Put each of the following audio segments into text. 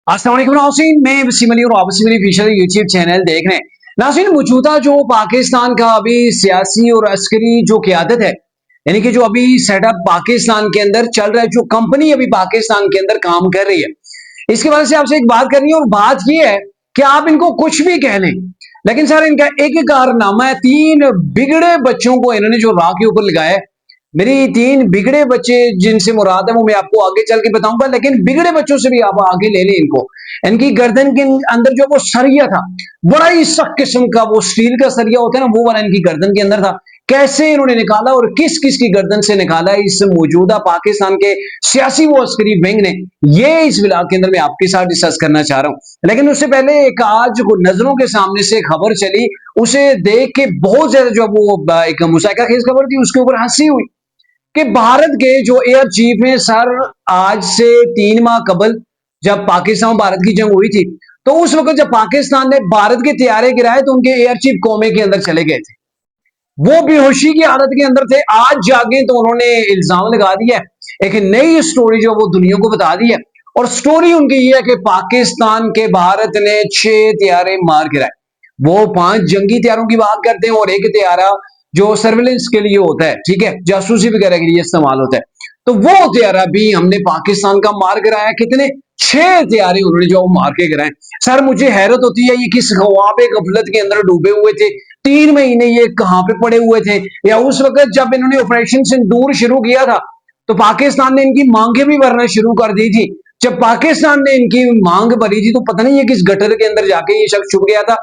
अस्सलाम वालेकुम नाज़रीन, मैं वसीम अली और आप Wasim Ali official YouTube channel देख रहे हैं। नाज़रीन, मौजूदा जो पाकिस्तान का अभी सियासी और अस्करी जो क़यादत है, यानी कि जो अभी सेटअप पाकिस्तान के अंदर चल रहा है, जो कंपनी अभी पाकिस्तान के अंदर काम कर रही है, इसके वजह से आपसे एक बात करनी है। और बात यह है कि आप इनको कुछ भी कह लें, लेकिन सर इनका एक ही कारनामा है। 3 बिगड़े बच्चों को इन्होंने जो राह के ऊपर लगाया है, मेरी 3 बिगड़े बच्चे जिनसे मुराद है वो मैं आपको आगे चल के बताऊंगा, लेकिन बिगड़े बच्चों से भी आप आगे ले लें इनको। इनकी गर्दन के अंदर जो वो सरिया था, बड़ा ही सख्त किस्म का, वो स्टील का सरिया होता है ना, वो वाला इनकी गर्दन के अंदर था। कैसे इन्होंने निकाला और किस किस की गर्दन से निकाला, इस मौजूदा पाकिस्तान के सियासी वो अस्करी विंग ने, ये इस व्लॉग के अंदर मैं आपके साथ डिस्कस करना चाह रहा हूं। लेकिन उससे पहले एक आज नजरों के सामने से खबर चली, उसे देख के बहुत ज्यादा जो वो एक मुसाइका खेज खबर थी, उसके ऊपर हंसी हुई कि भारत के जो एयर चीफ हैं सर, आज से 3 माह कबल जब पाकिस्तान भारत की जंग हुई थी, तो उस वक्त जब पाकिस्तान ने भारत के तैयारे गिराए तो उनके एयर चीफ कोमे के अंदर चले गए थे, वो बेहोशी की हालत के अंदर थे। आज जागे तो उन्होंने इल्जाम लगा दिया, एक नई स्टोरी जो वो दुनिया को बता दी है। और स्टोरी उनकी ये है कि पाकिस्तान के भारत ने 6 तैयारे मार गिराए। वो 5 जंगी तैयारों की बात करते हैं और एक तैयारा जो सर्विलेंस के लिए होता है, ठीक है, जासूसी वगैरह के लिए इस्तेमाल होता है, तो वो तैयारा भी हमने पाकिस्तान का मार गिराया। कितने? 6 तैयारे उन्होंने जो मार के गिराए। सर मुझे हैरत होती है, ये किस ख्वाब गफलत के अंदर डूबे हुए थे? 3 महीने ये कहां पे पड़े हुए थे? या उस वक्त जब इन्होंने ऑपरेशन सिंदूर शुरू किया था तो पाकिस्तान ने इनकी मांगे भी भरना शुरू कर दी थी। जब पाकिस्तान ने इनकी मांग भरी थी तो पता नहीं ये किस गटर के अंदर जाके ये शख्स छुप गया था,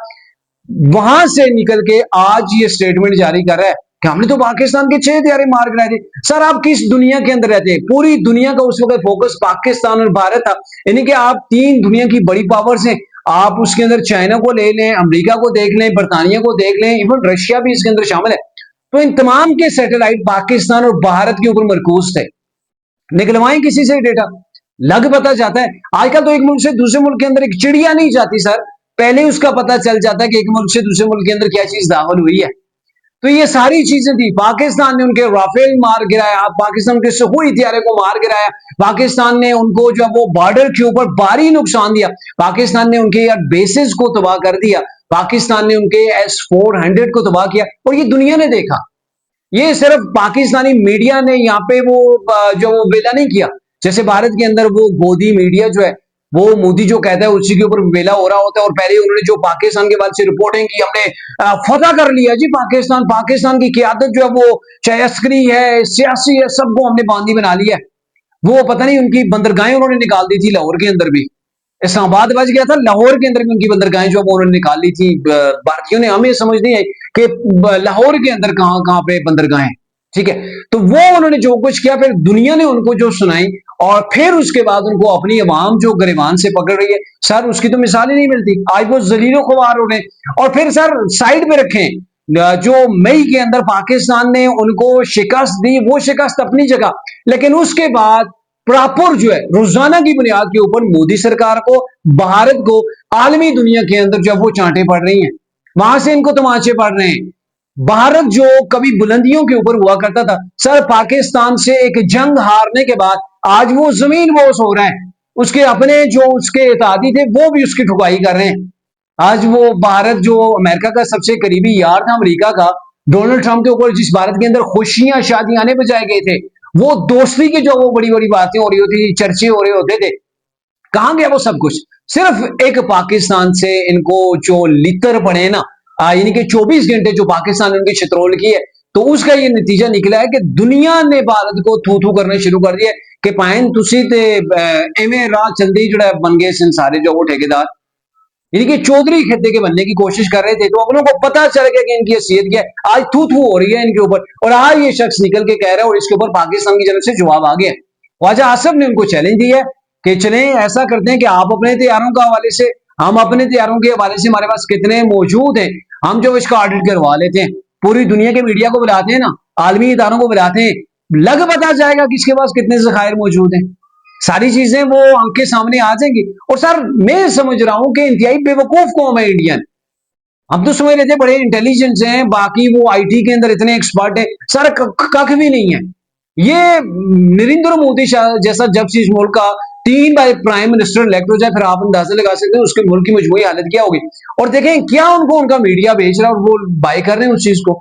वहां से निकल के आज ये स्टेटमेंट जारी कर रहा है कि हमने तो पाकिस्तान के 6 तैयारे मार गिराए थे। सर आप किस दुनिया के अंदर रहते हैं? पूरी दुनिया का उस वक्त फोकस पाकिस्तान और भारत था, यानी कि आप 3 दुनिया की बड़ी पावर्स हैं। आप उसके अंदर चाइना को ले लें, अमेरिका को देख लें, बरतानिया को देख लें, इवन रशिया भी इसके अंदर शामिल है। तो इन तमाम के सैटेलाइट पाकिस्तान और भारत के ऊपर मरकूज थे। निकलवाएं किसी से डेटा, लग पता जाता है। आजकल तो एक मुल्क से दूसरे मुल्क के अंदर एक चिड़िया नहीं जाती सर, पहले उसका पता चल जाता है कि एक मुल्क से दूसरे मुल्क के अंदर क्या चीज दाखिल हुई है। तो ये सारी चीजें थी। पाकिस्तान ने उनके राफेल मार गिराया, पाकिस्तान के सुखोई हथियारे को मार गिराया, पाकिस्तान ने उनको जो वो बॉर्डर के ऊपर भारी नुकसान दिया, पाकिस्तान ने उनके यार बेसिस को तबाह कर दिया, पाकिस्तान ने उनके S-400 को तबाह किया और ये दुनिया ने देखा। ये सिर्फ पाकिस्तानी मीडिया ने यहाँ पे वो जो वो वेला नहीं किया, जैसे भारत के अंदर वो गोदी मीडिया जो है, वो मोदी जो कहता है उसी के ऊपर वेला हो रहा होता है। और पहले उन्होंने जो पाकिस्तान के बाद से रिपोर्टिंग की, हमने फतह कर लिया जी पाकिस्तान, पाकिस्तान की क़यादत जो है वो चाहे अस्करी है, सियासी है, सबको हमने बांदी बना लिया है। वो पता नहीं उनकी बंदरगाहें उन्होंने निकाल दी थी, लाहौर के अंदर भी, इस्लामाबाद बच गया था, लाहौर के अंदर भी उनकी बंदरगाहें जो उन्होंने निकाल ली थी। भारतीयों ने हमें समझ नहीं आई कि लाहौर के अंदर कहां कहां पे बंदरगाहें, ठीक है। तो वो उन्होंने जो कुछ किया, फिर दुनिया ने उनको जो सुनाई, और फिर उसके बाद उनको अपनी अवाम जो गिरबान से पकड़ रही है सर, उसकी तो मिसाल ही नहीं मिलती। आज वो जलीलो ख्वार हो गए। और फिर सर साइड पे रखें, जो मई के अंदर पाकिस्तान ने उनको शिकस्त दी, वो शिकस्त अपनी जगह, लेकिन उसके बाद प्रॉपर जो है रोजाना की बुनियाद के ऊपर मोदी सरकार को, भारत को, आलमी दुनिया के अंदर जब वो चांटे पड़ रही हैं, वहां से इनको तमाचे पड़ रहे हैं। भारत जो कभी बुलंदियों के ऊपर हुआ करता था सर, पाकिस्तान से एक जंग हारने के बाद आज वो जमीन बोस हो रहा है। उसके अपने जो उसके इत्तेहादी थे वो भी उसकी ठुकाई कर रहे हैं। आज वो भारत जो अमेरिका का सबसे करीबी यार था, अमेरिका का, डोनाल्ड ट्रंप के ऊपर जिस भारत के अंदर खुशियां शादियां बजाए गए थे, वो दोस्ती की जो वो बड़ी बड़ी बातें हो रही होती, चर्चे हो रहे होते थे, कहां गया वो सब कुछ? सिर्फ एक पाकिस्तान से इनको जो लितर पड़े ना, यानी कि 24 घंटे जो पाकिस्तान ने उनकी चित्रोल की है, तो उसका ये नतीजा निकला है कि दुनिया ने भारत को थू थू करना शुरू कर दिया कि पाइन तुसी ते एवें राह चलते जुड़ा बन गए सारे जो वो ठेकेदार, यानी कि चौधरी खिदे के बनने की कोशिश कर रहे थे। तो अपनों को पता चल गया कि इनकी हैसियत क्या है। आज थू थू हो रही है इनके ऊपर, और आज ये शख्स निकल के कह रहा है और इसके ऊपर पाकिस्तान की जानब से जवाब आ गया। ख्वाजा आसफ ने उनको चैलेंज दिया है कि चलें ऐसा करते हैं कि आप अपने तैयारों का हवाले से, हम अपने तैयारों के हवाले से, हमारे पास कितने मौजूद हैं, हम जो इसका ऑडिट करवा लेते हैं, पूरी दुनिया के मीडिया को बुलाते हैं ना, आलमी इदारों को बुलाते हैं, लग पता जाएगा कि इसके पास कितने जखायर मौजूद हैं। सारी चीजें वो आंखें सामने आ जाएंगी। और सर मैं समझ रहा हूं कि इंतहाई बेवकूफ कौम है इंडियन। हम तो समझ रहे थे बड़े इंटेलिजेंस हैं, बाकी वो आईटी के अंदर इतने एक्सपर्ट हैं, सर कख भी नहीं है। ये नरेंद्र मोदी जैसा जब से इस मुल्क का 3 बार प्राइम मिनिस्टर इलेक्ट हो जाए, फिर आप अंदाजा लगा सकते हैं उसके मुल्क की मजबूरी हालत क्या होगी। और देखें क्या उनको उनका मीडिया बेच रहा है और वो बाय कर रहे हैं उस चीज को।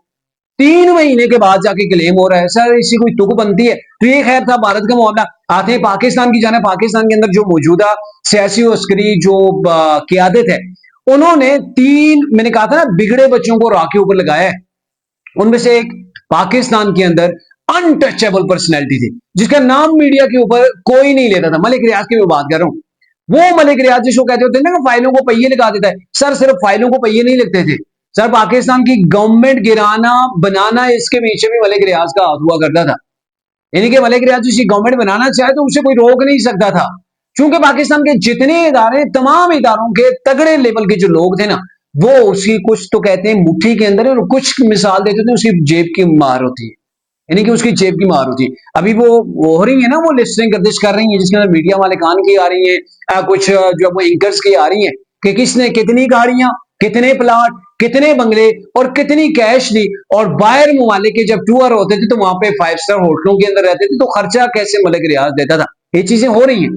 3 महीने के बाद जाके क्लेम हो रहा है सर इसी कोई तुक बनती है। तो ये खैर था भारत का मामला। आते हैं पाकिस्तान की जाने। पाकिस्तान के अंदर जो मौजूदा सियासी और अस्करी जो क्यादत है, उन्होंने 3 मैंने कहा था ना बिगड़े बच्चों को राह के ऊपर लगाया है। उनमें से एक पाकिस्तान के अंदर अनटचेबल पर्सनैलिटी थी जिसका नाम मीडिया के ऊपर कोई नहीं लेता था। मलिक रियाज की मैं बात कर रहा हूं। वो मलिक रियाज जिसको कहते होते हैं ना फाइलों को पहिए लगा देता है, सर सिर्फ फाइलों को पहिए नहीं लगते थे सर, पाकिस्तान की गवर्नमेंट गिराना बनाना इसके पीछे भी मलिक रियाज का हाथ हुआ करता था। यानी कि मलिक रियाज जिसकी गवर्नमेंट बनाना चाहे तो उसे कोई रोक नहीं सकता था, क्योंकि पाकिस्तान के जितने इदारे तमाम इदारों के तगड़े लेवल के जो लोग थे ना, वो उसकी कुछ तो कहते हैं मुट्ठी के अंदर है और कुछ मिसाल देते थे उसकी जेब की मार होती है, यानी कि उसकी जेब की मार होती है। अभी वो हो रही है ना, वो लिस्टिंग गर्दिश कर रही है जिसके अंदर मीडिया वाले कान की आ रही है, कुछ जो वो एंकर्स की आ रही है कि किसने कितनी गाड़ियां, कितने प्लाट, कितने बंगले और कितनी कैश दी, और बाहर ममालिक के जब टूर होते थे तो वहां पे 5 स्टार होटलों के अंदर रहते थे तो खर्चा कैसे मलिक रियाज देता था। ये चीजें हो रही हैं।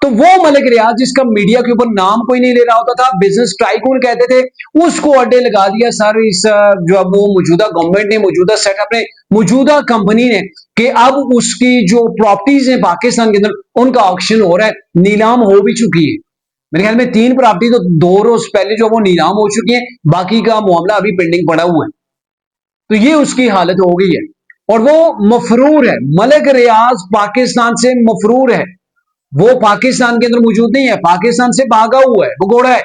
तो वो मलिक रियाज जिसका मीडिया के ऊपर नाम कोई नहीं ले रहा होता था, बिजनेस टाइकून कहते थे, उसको अड्डे लगा दिया सर इस जो अब वो मौजूदा गवर्नमेंट ने, मौजूदा सेटअप ने, मौजूदा कंपनी ने, कि अब उसकी जो प्रॉपर्टीज हैं पाकिस्तान के अंदर उनका ऑक्शन हो रहा है, नीलाम हो भी चुकी है। मेरे ख्याल में 3 प्रॉपर्टी तो 2 रोज पहले जो वो नीलाम हो चुकी है, बाकी का मामला अभी पेंडिंग पड़ा हुआ है। तो ये उसकी हालत हो गई है और वो मफरूर है। मलिक रियाज पाकिस्तान से मफरूर है, वो पाकिस्तान के अंदर मौजूद नहीं है, पाकिस्तान से भागा हुआ है, वो घोड़ा है।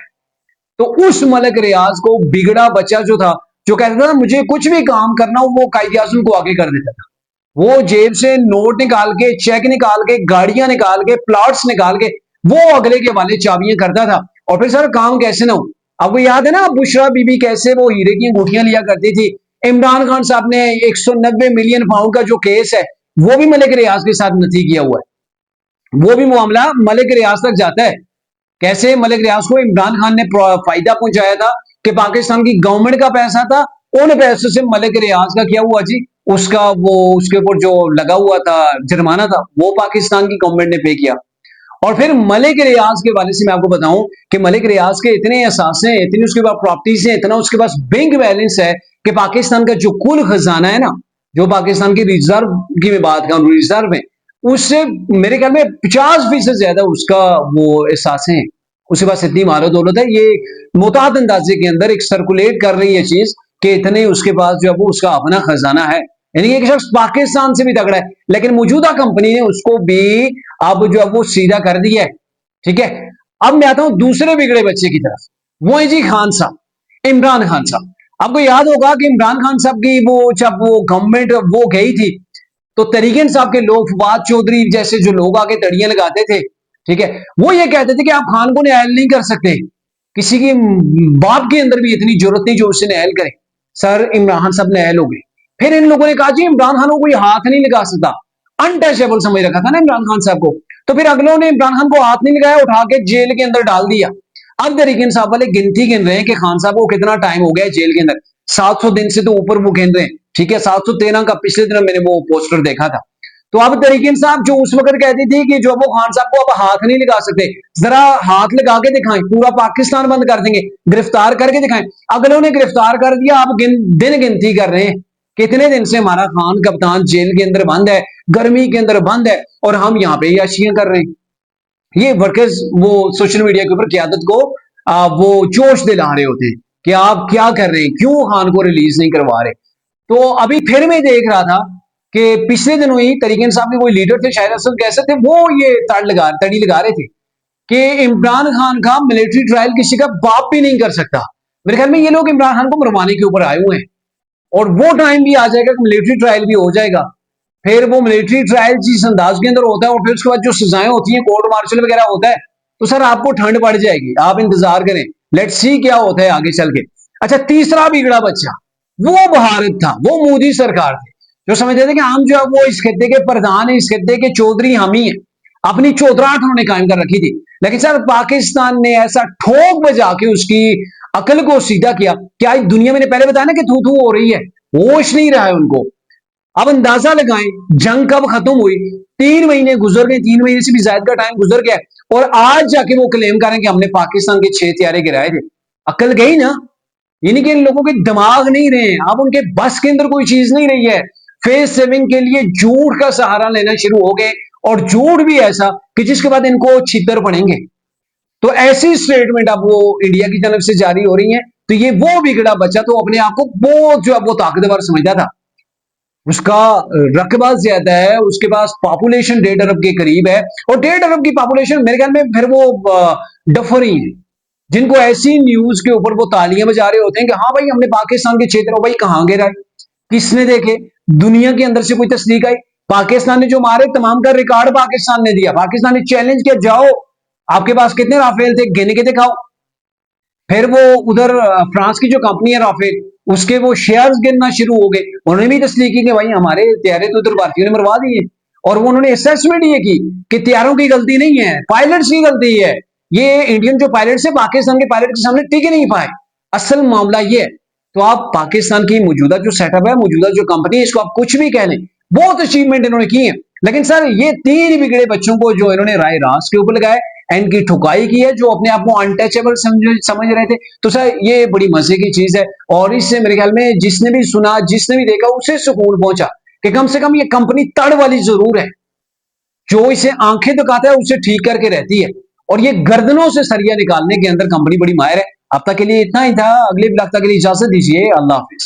तो उस मलिक रियाज को बिगड़ा बच्चा जो था, जो कहता था मुझे कुछ भी काम करना हो, वो कायदे आज़म को आगे कर देता था। वो जेब से नोट निकाल के, चेक निकाल के, गाड़ियां निकाल के, प्लॉट्स निकाल के वो अगले के वाले चाबियां करता था। और फिर सर काम कैसे ना हो। आपको याद है ना बुशरा बीबी कैसे वो हीरे की अंगूठियां लिया करती थी। इमरान खान साहब ने 190 मिलियन पाउंड का जो केस है वो भी मलिक रियाज के साथ नथी किया हुआ है। वो भी मामला मलिक रियाज तक जाता है। कैसे मलिक रियाज को इमरान खान ने फायदा पहुंचाया था कि पाकिस्तान की गवर्नमेंट का पैसा था, उन पैसों से मलिक रियाज का क्या हुआ जी, उसका वो उसके ऊपर जो लगा हुआ था जुर्माना था वो पाकिस्तान की गवर्नमेंट ने पे किया। और फिर मलिक रियाज के वाले से मैं आपको बताऊं कि मलिक रियाज के इतने एहसास हैं, इतनी उसके पास प्रॉपर्टीज हैं, इतना उसके पास बैंक बैलेंस है कि पाकिस्तान का जो कुल खजाना है ना, जो पाकिस्तान की रिजर्व की मैं बात करूं, रिजर्व है, उससे मेरे ख्याल में 50% ज्यादा उसका वो एहसास है। उसके पास इतनी मालो दौलत है। ये मुताद अंदाजे के अंदर एक सर्कुलेट कर रही है चीज कि इतने उसके पास जो है वो उसका अपना खजाना है, यानी एक शख्स पाकिस्तान से भी तगड़ा है। लेकिन मौजूदा कंपनी ने उसको भी अब जो है वो सीधा कर दिया है। ठीक है, अब मैं आता हूं दूसरे बिगड़े बच्चे की तरफ, वो है जी खान साहब, इमरान खान साहब। आपको याद होगा कि इमरान खान साहब की वो जब वो गवर्नमेंट वो गई थी तो तरीके इंसाफ के लोग, फवाद चौधरी जैसे जो लोग आके तड़ियां लगाते थे, ठीक है, वो ये कहते थे कि आप खान को न्यायल नहीं कर सकते, किसी के बाप के अंदर भी इतनी जरूरत नहीं जो उससे न्यायल करे। सर इमरान खान साहब न्यायल हो गए। फिर इन लोगों ने कहा जी इमरान खान को कोई हाथ नहीं लगा सकता, अनटचेबल समझ रखा था ना इमरान खान साहब को। तो फिर अगलों ने इमरान खान को हाथ नहीं लगाया, उठा के जेल के अंदर डाल दिया। अब तरीके इंसाफ वाले गिनती गिन रहे हैं कि खान साहब को कितना टाइम हो गया जेल के अंदर। 700 दिन से तो ऊपर वो गिन रहे हैं। ठीक है, 713 का पिछले दिन मैंने वो पोस्टर देखा था। तो अब तरीके इंसाफ जो उस वक्त कहती थी कि जो वो खान साहब को अब हाथ नहीं लगा सकते, जरा हाथ लगा के दिखाएं, पूरा पाकिस्तान बंद कर देंगे, गिरफ्तार करके दिखाएं। अगलों ने गिरफ्तार कर दिया, अब दिन गिनती कर रहे हैं कितने दिन से हमारा खान कप्तान जेल के अंदर बंद है, गर्मी के अंदर बंद है, और हम यहाँ पे याशियां कर रहे हैं। ये वर्कर्स वो सोशल मीडिया के ऊपर क्यादत को वो जोश दिला रहे होते हैं कि आप क्या कर रहे हैं, क्यों खान को रिलीज नहीं करवा रहे। तो अभी फिर मैं देख रहा था कि पिछले दिनों ही तरीके साहब के कोई लीडर थे, शायद असद कैसे थे, वो ये तड़ी लगा रहे थे कि इमरान खान का मिलिट्री ट्रायल किसी का बाप भी नहीं कर सकता। मेरे ख्याल में ये लोग इमरान खान को मरवाने के ऊपर आए हुए हैं, और वो टाइम भी आ जाएगा कि मिलिट्री ट्रायल भी हो जाएगा। फिर वो मिलिट्री ट्रायल जिस अंदाज के अंदर होता है और फिर उसके बाद जो सजाएं होती हैं, कोर्ट मार्शल वगैरह होता है, तो सर आपको ठंड पड़ जाएगी, आप इंतजार करें, लेट्स सी क्या होता है आगे चल के। अच्छा, तीसरा बिगड़ा बच्चा वो भारत था, वो मोदी सरकार थी, जो समझते थे कि हम जो है वो इस खित्ते के प्रधान है, इस खित्ते के चौधरी हम ही हैं। अपनी चौधराहट उन्होंने कायम कर रखी थी। लेकिन सर पाकिस्तान ने ऐसा ठोक बजा के उसकी अकल को सीधा किया कि आज दुनिया में, पहले बताया ना कि थू थू हो रही है, होश नहीं रहा है उनको। अब अंदाजा लगाएं जंग कब खत्म हुई, 3 महीने गुजर गए, 3 महीने से भी ज्यादा का टाइम गुजर गया और आज जाके वो क्लेम करें कि हमने पाकिस्तान के 6 हथियारे गिराए थे। अक्ल गई ना। यानी कि इन लोगों के दिमाग नहीं रहे, अब उनके बस के अंदर कोई चीज नहीं रही है। फेस सेविंग के लिए झूठ का सहारा लेना शुरू हो गए और झूठ भी ऐसा कि जिसके बाद इनको छितर पड़ेंगे। तो ऐसी स्टेटमेंट अब वो इंडिया की तरफ से जारी हो रही है। तो ये वो बिगड़ा बच्चा तो अपने आप को बहुत जो है वो ताकतवर समझता था, उसका रकबा ज्यादा है, उसके पास पॉपुलेशन 1.5 अरब के करीब है और 1.5 अरब की पॉपुलेशन मेरे ख्याल में फिर वो डफर ही है जिनको ऐसी न्यूज के ऊपर वो तालियां बजा रहे होते हैं कि हाँ भाई हमने पाकिस्तान के क्षेत्र में, भाई कहां गिरा, किसने देखे, दुनिया के अंदर से कोई तस्दीक आई? पाकिस्तान ने जो मारे तमाम का रिकॉर्ड पाकिस्तान ने दिया, पाकिस्तान ने चैलेंज किया, जाओ आपके पास कितने राफेल थे गिन के दिखाओ। फिर वो उधर फ्रांस की जो कंपनी है राफेल, उसके वो शेयर्स गिरना शुरू हो गए, उन्होंने भी तस्दीक की कि भाई हमारे तैयारे तो उधर भारतीयों ने मरवा दिए। और वो उन्होंने असेसमेंट ये की कि तैयारों की गलती नहीं है, पायलट्स की गलती है, ये इंडियन जो पायलट्स है पाकिस्तान के पायलट के सामने टिक नहीं पाए, असल मामला ये है। तो आप पाकिस्तान की मौजूदा जो सेटअप है, मौजूदा जो कंपनी है, इसको आप कुछ भी कह लें, बहुत अचीवमेंट इन्होंने की है, लेकिन सर ये 3 बिगड़े बच्चों को जो इन्होंने राय रास के ऊपर लगाए, इनकी ठुकाई की है, जो अपने आप को अनटचेबल समझ रहे थे। तो सर ये बड़ी मजे की चीज है और इससे मेरे ख्याल में जिसने भी सुना, जिसने भी देखा, उसे सुकून पहुंचा कि कम से कम ये कंपनी तड़ वाली जरूर है, जो इसे आंखें दिखाता है उसे ठीक करके रहती है और ये गर्दनों से सरिया निकालने के अंदर कंपनी बड़ी माहिर है। अब तक के लिए इतना ही था, अगले ब्लॉग तक के लिए इजाजत दीजिए, अल्लाह हाफिज।